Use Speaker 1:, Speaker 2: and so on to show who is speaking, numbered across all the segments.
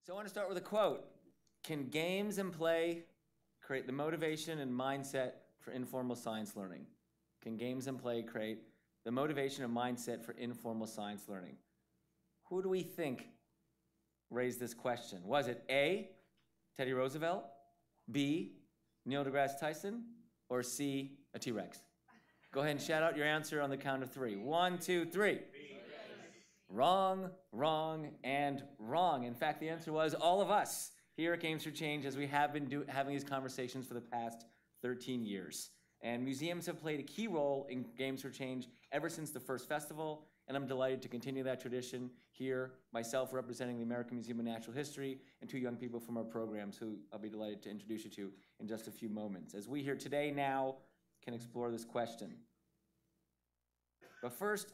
Speaker 1: So I want to start with a quote. Can games and play create the motivation and mindset for informal science learning? Can games and play create the motivation and mindset for informal science learning? Who do we think raised this question? Was it A, Teddy Roosevelt, B, Neil deGrasse Tyson, or C, a T-Rex? Go ahead and shout out your answer on the count of three. 1, 2, 3. Wrong, wrong, and wrong. In fact, the answer was all of us here at Games for Change, as we have been having these conversations for the past 13 years. And museums have played a key role in Games for Change ever since the first festival, and I'm delighted to continue that tradition here, myself representing the American Museum of Natural History, and two young people from our programs who I'll be delighted to introduce you to in just a few moments, as we here today now can explore this question. But first,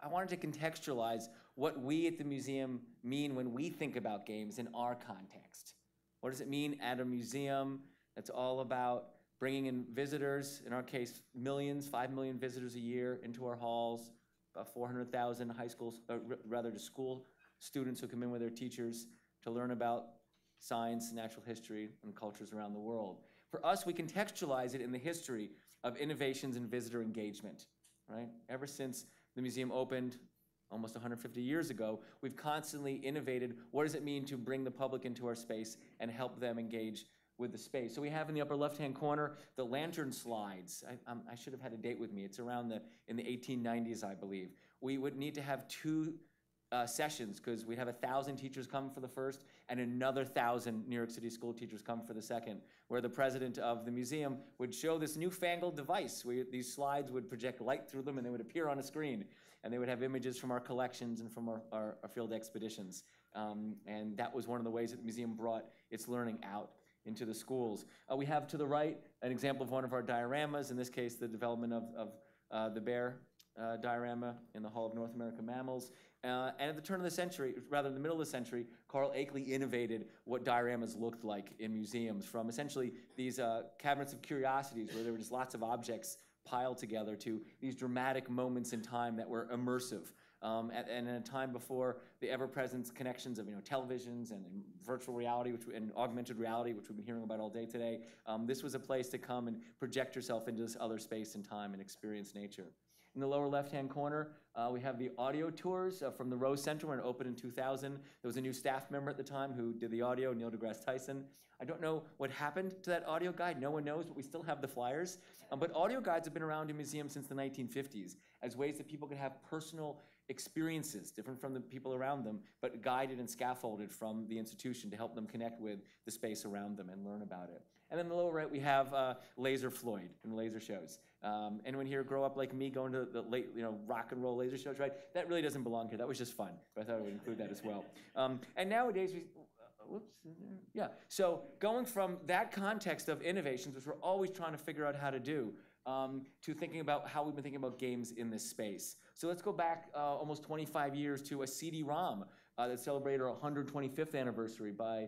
Speaker 1: I wanted to contextualize what we at the museum mean when we think about games in our context. What does it mean at a museum that's all about bringing in visitors, in our case, millions, 5 million visitors a year into our halls, about 400,000 high schools, school students who come in with their teachers to learn about science, natural history, and cultures around the world. For us, we contextualize it in the history of innovations in visitor engagement, right? Ever since the museum opened almost 150 years ago, we've constantly innovated. What does it mean to bring the public into our space and help them engage with the space? So we have in the upper left-hand corner the lantern slides. I should have had a date with me. It's around in the 1890s, I believe. We would need to have two sessions because we'd have 1,000 teachers come for the first and another 1,000 New York City school teachers come for the second, where the president of the museum would show this newfangled device where these slides would project light through them and they would appear on a screen, and they would have images from our collections and from our field expeditions. And that was one of the ways that the museum brought its learning out into the schools. We have to the right an example of one of our dioramas, in this case the development of the bear diorama in the Hall of North American Mammals. And at the turn of the century, rather in the middle of the century, Carl Akeley innovated what dioramas looked like in museums, from essentially these cabinets of curiosities where there were just lots of objects piled together to these dramatic moments in time that were immersive. And in a time before the ever-present connections of televisions and virtual reality and augmented reality, which we've been hearing about all day today, this was a place to come and project yourself into this other space and time and experience nature. In the lower left-hand corner, we have the audio tours from the Rose Center when it opened in 2000. There was a new staff member at the time who did the audio, Neil deGrasse Tyson. I don't know what happened to that audio guide. No one knows, but we still have the flyers. But audio guides have been around in museums since the 1950s as ways that people could have personal experiences, different from the people around them, but guided and scaffolded from the institution to help them connect with the space around them and learn about it. And then in the lower right, we have Laser Floyd and laser shows. Anyone here grow up like me going to the late, rock and roll laser shows, right? That really doesn't belong here. That was just fun, but I thought I would include that as well. And nowadays, so going from that context of innovations, which we're always trying to figure out how to do, to thinking about how we've been thinking about games in this space. So let's go back almost 25 years to a CD-ROM that celebrated our 125th anniversary by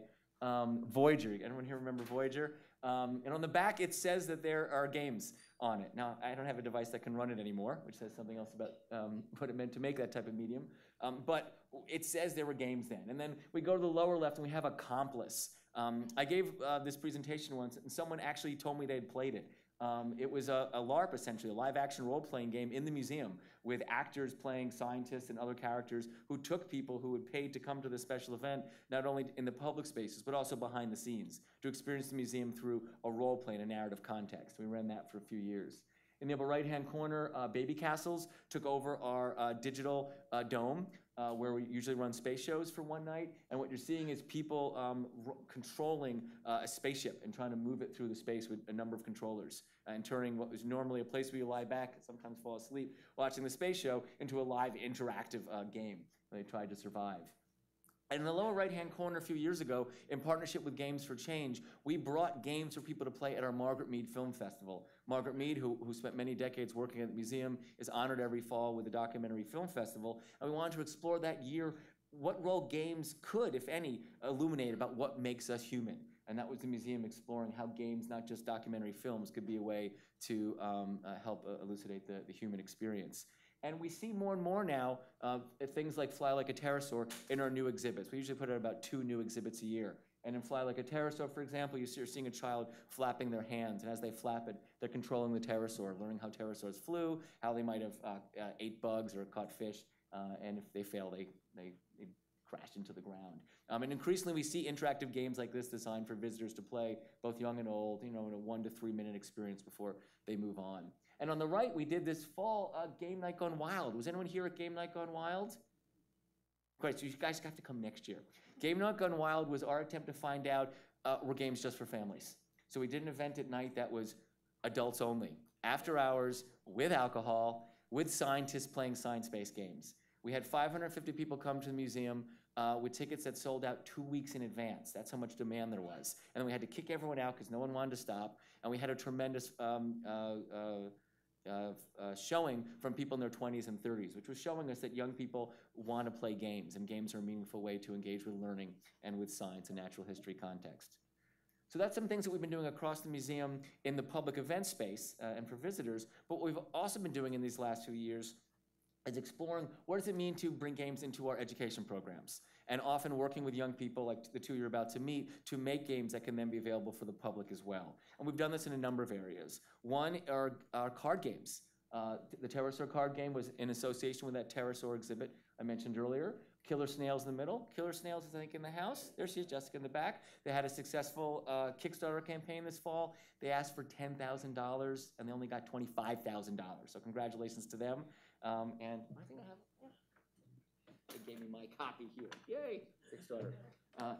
Speaker 1: Voyager. Anyone here remember Voyager? And on the back, it says that there are games on it. Now, I don't have a device that can run it anymore, which says something else about what it meant to make that type of medium. But it says there were games then. And then we go to the lower left, and we have Accomplice. I gave this presentation once, and someone actually told me they'd played it. It was a LARP, essentially, a live-action role-playing game in the museum with actors playing scientists and other characters who took people who had paid to come to this special event, not only in the public spaces, but also behind the scenes, to experience the museum through a role-play in a narrative context. We ran that for a few years. In the upper right-hand corner, Baby Castles took over our digital dome, where we usually run space shows for one night. And what you're seeing is people controlling a spaceship and trying to move it through the space with a number of controllers and turning what was normally a place where you lie back and sometimes fall asleep watching the space show into a live interactive game where they tried to survive. And in the lower right-hand corner a few years ago, in partnership with Games for Change, we brought games for people to play at our Margaret Mead Film Festival. Margaret Mead, who spent many decades working at the museum, is honored every fall with the Documentary Film Festival. And we wanted to explore that year what role games could, if any, illuminate about what makes us human. And that was the museum exploring how games, not just documentary films, could be a way to help elucidate the human experience. And we see more and more now things like Fly Like a Pterosaur in our new exhibits. We usually put out about 2 new exhibits a year. And in Fly Like a Pterosaur, for example, you're seeing a child flapping their hands. And as they flap it, they're controlling the pterosaur, learning how pterosaurs flew, how they might have ate bugs or caught fish. And if they fail, they crash into the ground. And increasingly, we see interactive games like this designed for visitors to play, both young and old, in a 1 to 3 minute experience before they move on. And on the right, we did this fall Game Night Gone Wild. Was anyone here at Game Night Gone Wild? Great, so you guys have to come next year. Game Night Gone Wild was our attempt to find out were games just for families. So we did an event at night that was adults only, after hours, with alcohol, with scientists playing science-based games. We had 550 people come to the museum with tickets that sold out 2 weeks in advance. That's how much demand there was. And then we had to kick everyone out because no one wanted to stop. And we had a tremendous showing from people in their 20s and 30s, which was showing us that young people want to play games, and games are a meaningful way to engage with learning and with science and natural history context. So that's some things that we've been doing across the museum in the public event space and for visitors. But what we've also been doing in these last few years is exploring what does it mean to bring games into our education programs, and often working with young people like the 2 you're about to meet to make games that can then be available for the public as well. And we've done this in a number of areas. One are card games. The Pterosaur card game was in association with that Pterosaur exhibit I mentioned earlier. Killer Snails in the middle. Killer Snails is, I think, in the house. There she is, Jessica, in the back. They had a successful Kickstarter campaign this fall. They asked for $10,000, and they only got $25,000. So congratulations to them. And I think I have, they gave me my copy here. Yay, Kickstarter.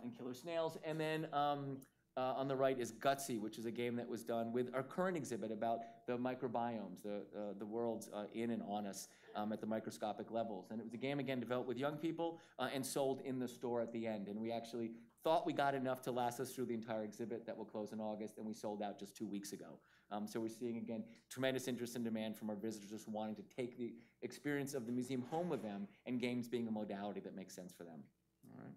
Speaker 1: And Killer Snails. And then on the right is Gutsy, which is a game that was done with our current exhibit about the microbiomes, the worlds in and on us at the microscopic levels. And it was a game, again, developed with young people and sold in the store at the end. And we actually thought we got enough to last us through the entire exhibit that will close in August, and we sold out just 2 weeks ago. So we're seeing, again, tremendous interest and demand from our visitors just wanting to take the experience of the museum home with them, and games being a modality that makes sense for them. All right.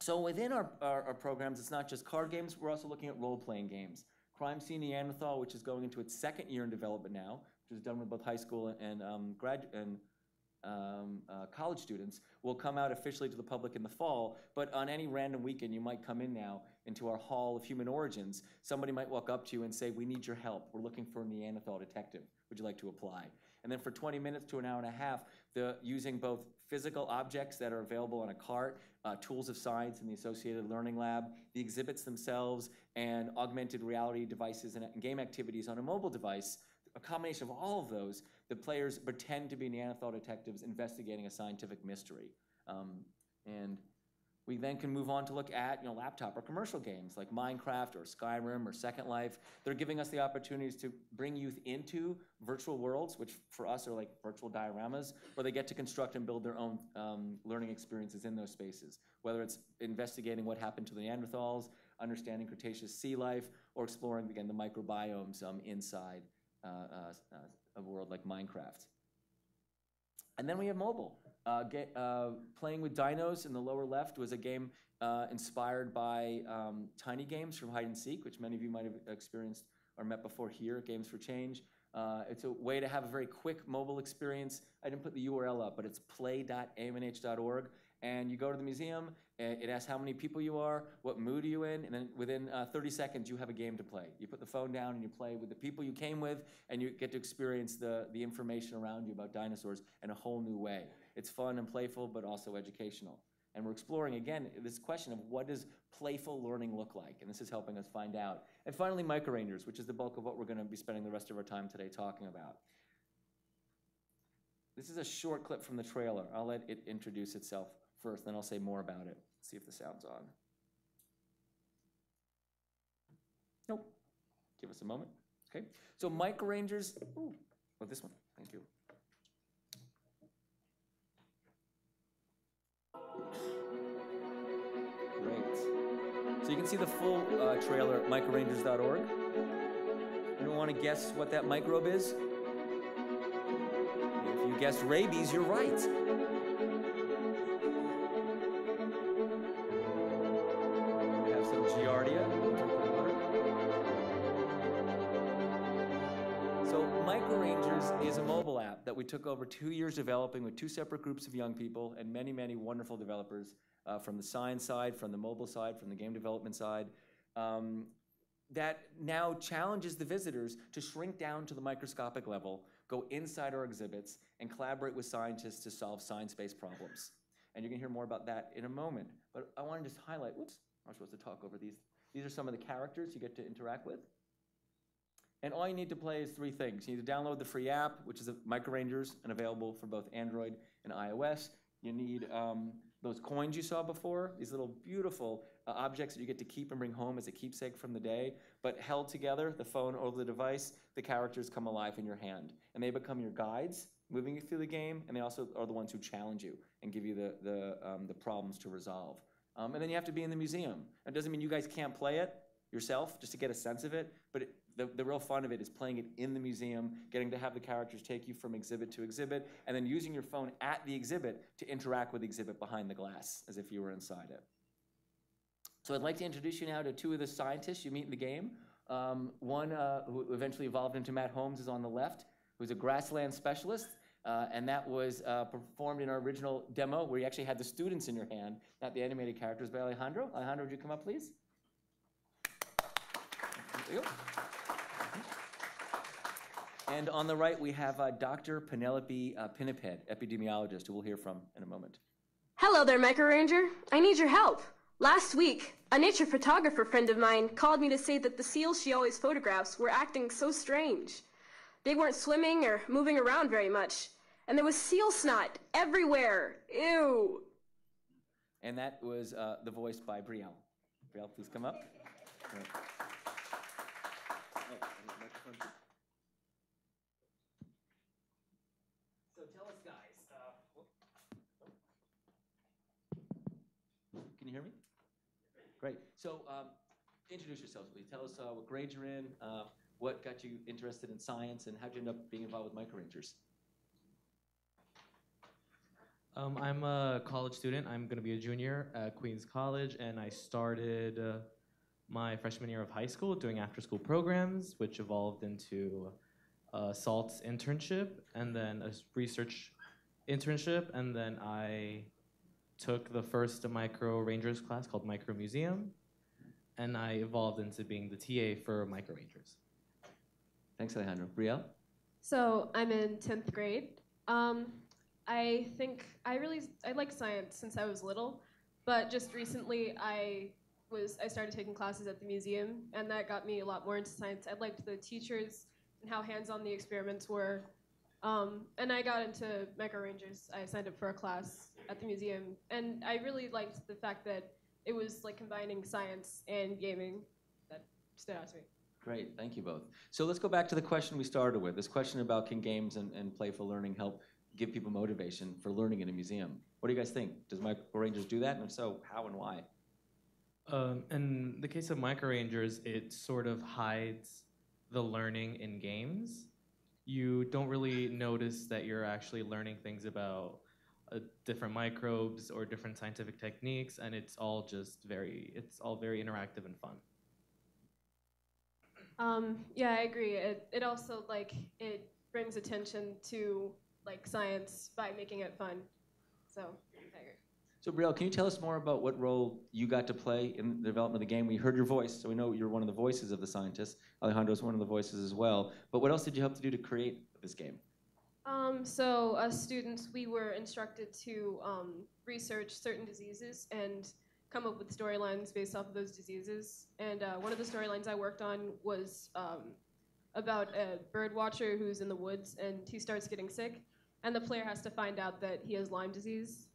Speaker 1: So within our programs, it's not just card games, we're also looking at role-playing games. Crime Scene Neanderthal, which is going into its 2nd year in development now, which is done with both high school and college students, will come out officially to the public in the fall. But on any random weekend, you might come in now into our Hall of Human Origins. Somebody might walk up to you and say, "We need your help. We're looking for a Neanderthal detective. Would you like to apply?" And then for 20 minutes to an hour and a half, using both physical objects that are available on a cart, tools of science in the Associated Learning Lab, the exhibits themselves, and augmented reality devices and game activities on a mobile device, a combination of all of those, the players pretend to be Neanderthal detectives investigating a scientific mystery. And we then can move on to look at laptop or commercial games like Minecraft or Skyrim or Second Life. They're giving us the opportunities to bring youth into virtual worlds, which for us are like virtual dioramas, where they get to construct and build their own learning experiences in those spaces, whether it's investigating what happened to the Neanderthals, understanding Cretaceous sea life, or exploring, again, the microbiomes inside a world like Minecraft. And then we have mobile. Playing with Dinos in the lower left was a game inspired by tiny games from hide and seek, which many of you might have experienced or met before here at Games for Change. It's a way to have a very quick mobile experience. I didn't put the URL up, but it's play.amnh.org. And you go to the museum, it asks how many people you are, what mood are you in, and then within 30 seconds you have a game to play. You put the phone down and you play with the people you came with, and you get to experience the information around you about dinosaurs in a whole new way. It's fun and playful, but also educational. And we're exploring, again, this question of what does playful learning look like? And this is helping us find out. And finally, microrangers, which is the bulk of what we're going to be spending the rest of our time today talking about. This is a short clip from the trailer. I'll let it introduce itself first, then I'll say more about it. See if the sound's on. Nope. Give us a moment. Okay. So microrangers. Ooh. Oh, this one. Thank you. Great. So you can see the full trailer at microrangers.org. Anyone want to guess what that microbe is? If you guessed rabies, you're right. We have some Giardia. So Microrangers is a mobile app app that we took over 2 years developing with 2 separate groups of young people and many, many wonderful developers from the science side, from the mobile side, from the game development side, that now challenges the visitors to shrink down to the microscopic level, go inside our exhibits, and collaborate with scientists to solve science-based problems. And you're gonna hear more about that in a moment. But I wanna just highlight, whoops, I'm supposed to talk over these. These are some of the characters you get to interact with. And all you need to play is 3 things. You need to download the free app, which is Microrangers, and available for both Android and iOS. You need those coins you saw before, these little beautiful objects that you get to keep and bring home as a keepsake from the day. But held together, the phone or the device, the characters come alive in your hand. And they become your guides, moving you through the game, and they also are the ones who challenge you and give you the problems to resolve. And then you have to be in the museum. That doesn't mean you guys can't play it yourself, just to get a sense of it, but the real fun of it is playing it in the museum, getting to have the characters take you from exhibit to exhibit, and then using your phone at the exhibit to interact with the exhibit behind the glass, as if you were inside it. So I'd like to introduce you now to 2 of the scientists you meet in the game. One who eventually evolved into Matt Holmes is on the left, who's a grassland specialist, and that was performed in our original demo, where you actually had the students in your hand, not the animated characters, by Alejandro. Alejandro, would you come up, please? There you go. And on the right, we have Dr. Penelope Pinniped, epidemiologist, who we'll hear from in a moment.
Speaker 2: Hello there, Microranger. I need your help. Last week, a nature photographer friend of mine called me to say that the seals she always photographs were acting so strange. They weren't swimming or moving around very much, and there was seal snot everywhere. Ew.
Speaker 1: And that was the voice by Brielle. Brielle, please come up. Right. So tell us, guys. Can you hear me? Great. So introduce yourselves, please. Tell us what grade you're in, what got you interested in science, and how'd you end up being involved with Microrangers?
Speaker 3: I'm a college student. I'm going to be a junior at Queens College, and I started my freshman year of high school doing after-school programs, which evolved into a SALT's internship, and then a research internship, and then I took the first Microrangers class called Micro Museum, and I evolved into being the TA for Microrangers.
Speaker 1: Thanks, Alejandro. Brielle?
Speaker 4: So I'm in 10th grade. I think I like science since I was little, but just recently I started taking classes at the museum, and that got me a lot more into science. I liked the teachers and how hands-on the experiments were. And I got into Microrangers. I signed up for a class at the museum, and I really liked the fact that it was like combining science and gaming. That stood out to me.
Speaker 1: Great, thank you both. So let's go back to the question we started with, this question about can games and playful learning help give people motivation for learning in a museum? What do you guys think? Does Microrangers do that? And if so, how and why?
Speaker 3: In the case of Microrangers, it sort of hides the learning in games. You don't really notice that you're actually learning things about different microbes or different scientific techniques, and it's all very interactive and fun.
Speaker 4: Yeah, I agree. It also it brings attention to science by making it fun. So I agree.
Speaker 1: So Brielle, can you tell us more about what role you got to play in the development of the game? We heard your voice, so we know you're one of the voices of the scientists. Alejandro's one of the voices as well. But what else did you help to do to create this game?
Speaker 4: So as students, we were instructed to research certain diseases and come up with storylines based off of those diseases. And one of the storylines I worked on was about a bird watcher who's in the woods, and he starts getting sick, and the player has to find out that he has Lyme disease.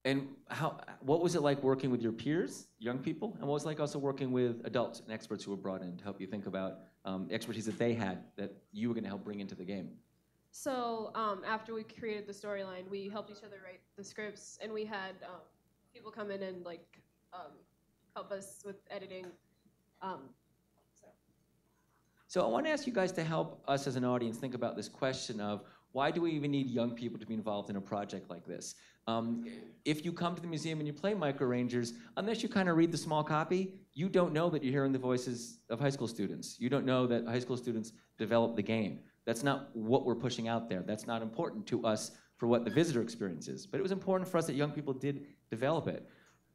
Speaker 1: And what was it like working with your peers, young people, and what was it like also working with adults and experts who were brought in to help you think about expertise that they had that you were going to help bring into the game?
Speaker 4: So after we created the storyline, we helped each other write the scripts, and we had people come in and help us with editing.
Speaker 1: So I want to ask you guys to help us as an audience think about this question of Why do we even need young people to be involved in a project like this? If you come to the museum and you play Micro Rangers, unless you kind of read the small copy, you don't know that you're hearing the voices of high school students. You don't know that high school students develop the game. That's not what we're pushing out there. That's not important to us for what the visitor experience is. But it was important for us that young people did develop it.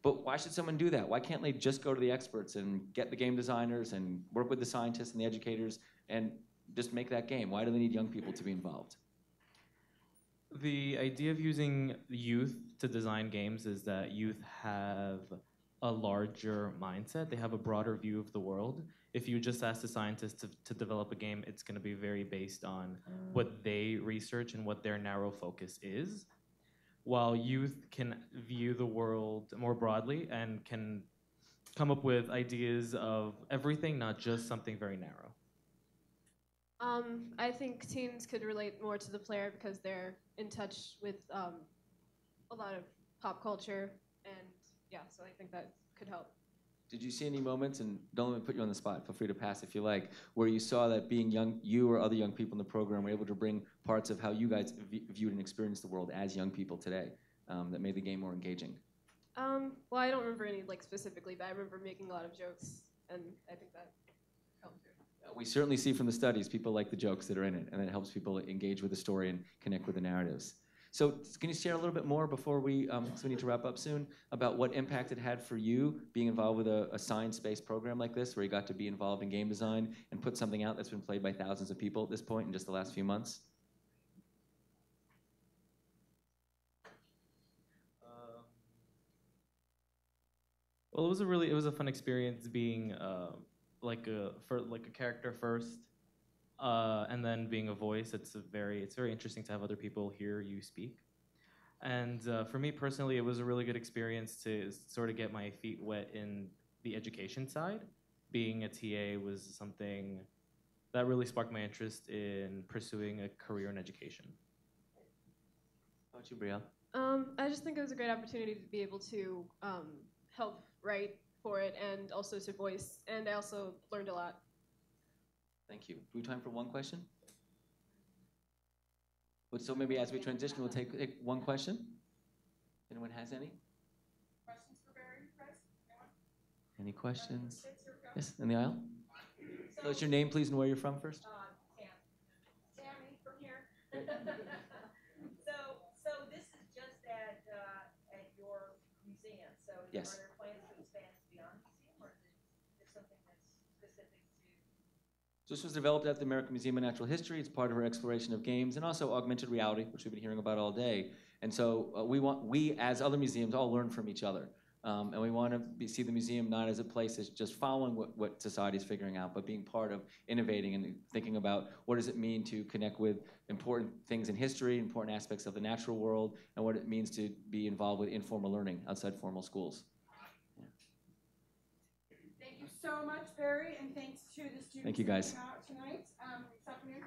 Speaker 1: But why should someone do that? Why can't they just go to the experts and get the game designers and work with the scientists and the educators and just make that game? Why do they need young people to be involved?
Speaker 3: The idea of using youth to design games is that youth have a larger mindset. They have a broader view of the world. If you just ask the scientists to develop a game, it's going to be very based on what they research and what their narrow focus is. While youth can view the world more broadly and can come up with ideas of everything, not just something very narrow.
Speaker 4: I think teens could relate more to the player because they're in touch with a lot of pop culture, and yeah, so I think that could help.
Speaker 1: Did you see any moments, and don't let me put you on the spot, feel free to pass if you like, where you saw that being young, you or other young people in the program were able to bring parts of how you guys viewed and experienced the world as young people today that made the game more engaging?
Speaker 4: Well, I don't remember any like specifically, but I remember making a lot of jokes, and I think that helped too.
Speaker 1: We certainly see from the studies people like the jokes that are in it, and it helps people engage with the story and connect with the narratives. So can you share a little bit more before we need to wrap up soon, about what impact it had for you being involved with a science-based program like this, where you got to be involved in game design and put something out that's been played by thousands of people at this point in just the last few months?
Speaker 3: Well, it was a fun experience being like a character first, and then being a voice. It's very interesting to have other people hear you speak. And for me personally, it was a really good experience to sort of get my feet wet in the education side. Being a TA was something that really sparked my interest in pursuing a career in education.
Speaker 1: How about you, Brielle?
Speaker 4: I just think it was a great opportunity to be able to help write for it and also to voice, and I also learned a lot.
Speaker 1: Thank you. Do we have time for one question? So maybe as we transition, we'll take one question. Anyone has any?
Speaker 5: Questions for Barry, Chris?
Speaker 1: Any questions? Yes, in the aisle? So what's your name, please, and where you're from first?
Speaker 5: Tammy from here. So this is just at your museum. So
Speaker 1: Yes.
Speaker 5: Are there plans to expand beyond the museum, or is it something that's specific to?
Speaker 1: So this was developed at the American Museum of Natural History. It's part of our exploration of games and also augmented reality, which we've been hearing about all day. And so we, as other museums, all learn from each other. And we want to see the museum not as a place that's just following what society is figuring out, but being part of innovating and thinking about what does it mean to connect with important things in history, important aspects of the natural world, and what it means to be involved with informal learning outside formal schools.
Speaker 5: Thank you so much, Barry, and thanks to the students
Speaker 1: Thank you, guys.
Speaker 5: who came out tonight this afternoon.